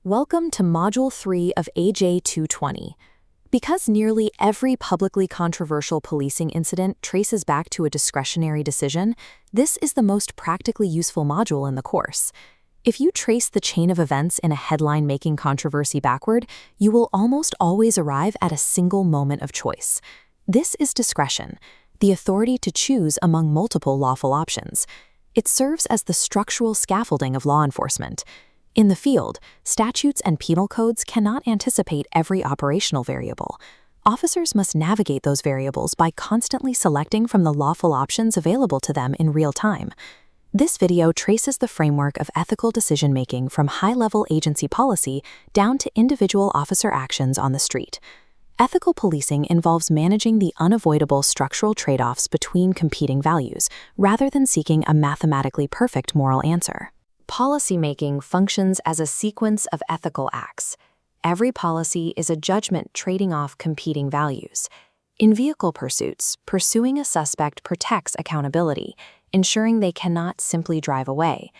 Welcome to Module 3 of AJ220. Because nearly every publicly controversial policing incident traces back to a discretionary decision, this is the most practically useful module in the course. If you trace the chain of events in a headline-making controversy backward, you will almost always arrive at a single moment of choice. This is discretion, the authority to choose among multiple lawful options. It serves as the structural scaffolding of law enforcement. In the field, statutes and penal codes cannot anticipate every operational variable. Officers must navigate those variables by constantly selecting from the lawful options available to them in real time. This video traces the framework of ethical decision-making from high-level agency policy down to individual officer actions on the street. Ethical policing involves managing the unavoidable structural trade-offs between competing values, rather than seeking a mathematically perfect moral answer. Policymaking functions as a sequence of ethical acts. Every policy is a judgment trading off competing values. In vehicle pursuits, pursuing a suspect protects accountability, ensuring they cannot simply drive away.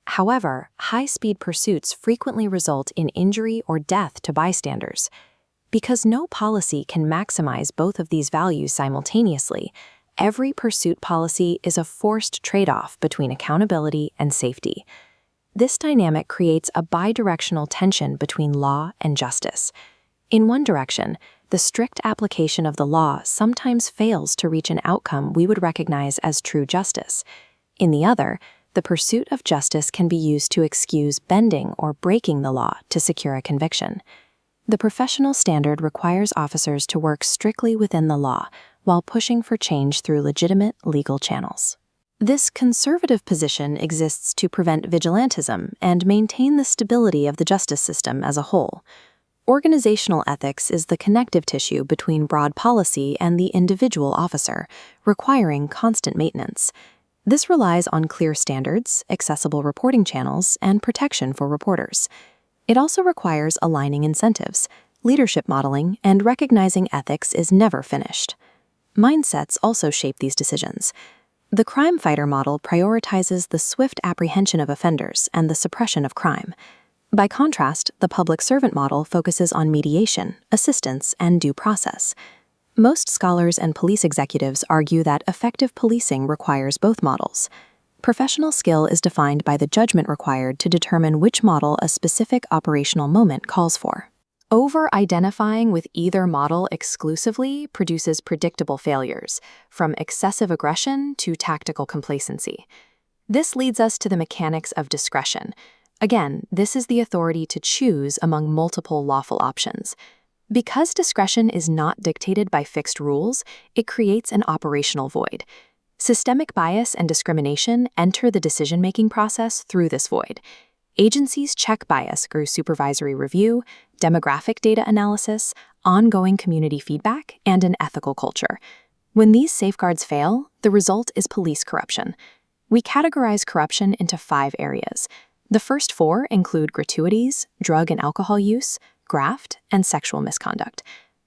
However, high-speed pursuits frequently result in injury or death to bystanders. Because no policy can maximize both of these values simultaneously, every pursuit policy is a forced trade-off between accountability and safety. This dynamic creates a bidirectional tension between law and justice. In one direction, the strict application of the law sometimes fails to reach an outcome we would recognize as true justice. In the other, the pursuit of justice can be used to excuse bending or breaking the law to secure a conviction. The professional standard requires officers to work strictly within the law while pushing for change through legitimate legal channels. This conservative position exists to prevent vigilantism and maintain the stability of the justice system as a whole. Organizational ethics is the connective tissue between broad policy and the individual officer, requiring constant maintenance. This relies on clear standards, accessible reporting channels, and protection for reporters. It also requires aligning incentives, leadership modeling, and recognizing ethics is never finished. Mindsets also shape these decisions. The crime fighter model prioritizes the swift apprehension of offenders and the suppression of crime. By contrast, the public servant model focuses on mediation, assistance, and due process. Most scholars and police executives argue that effective policing requires both models. Professional skill is defined by the judgment required to determine which model a specific operational moment calls for. Over-identifying with either model exclusively produces predictable failures, from excessive aggression to tactical complacency. This leads us to the mechanics of discretion. Again, this is the authority to choose among multiple lawful options. Because discretion is not dictated by fixed rules, it creates an operational void. Systemic bias and discrimination enter the decision-making process through this void. Agencies check bias through supervisory review, demographic data analysis, ongoing community feedback, and an ethical culture. When these safeguards fail, the result is police corruption. We categorize corruption into 5 areas. The first 4 include gratuities, drug and alcohol use, graft, and sexual misconduct.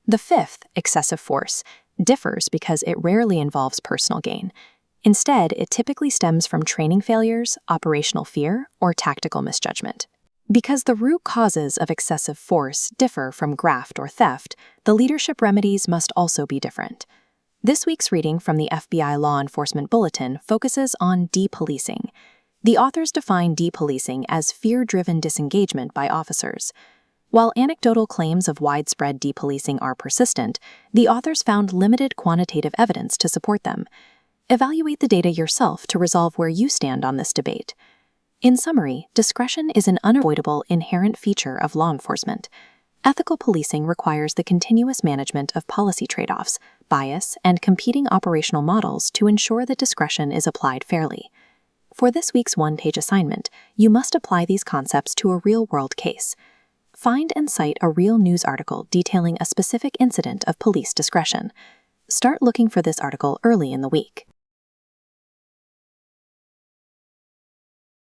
The 5th, excessive force, differs because it rarely involves personal gain. Instead, it typically stems from training failures, operational fear, or tactical misjudgment. Because the root causes of excessive force differ from graft or theft, the leadership remedies must also be different. This week's reading from the FBI Law Enforcement Bulletin focuses on depolicing. The authors define depolicing as fear-driven disengagement by officers. While anecdotal claims of widespread depolicing are persistent, the authors found limited quantitative evidence to support them. Evaluate the data yourself to resolve where you stand on this debate. In summary, discretion is an unavoidable inherent feature of law enforcement. Ethical policing requires the continuous management of policy trade-offs, bias, and competing operational models to ensure that discretion is applied fairly. For this week's one-page assignment, you must apply these concepts to a real-world case. Find and cite a real news article detailing a specific incident of police discretion. Start looking for this article early in the week.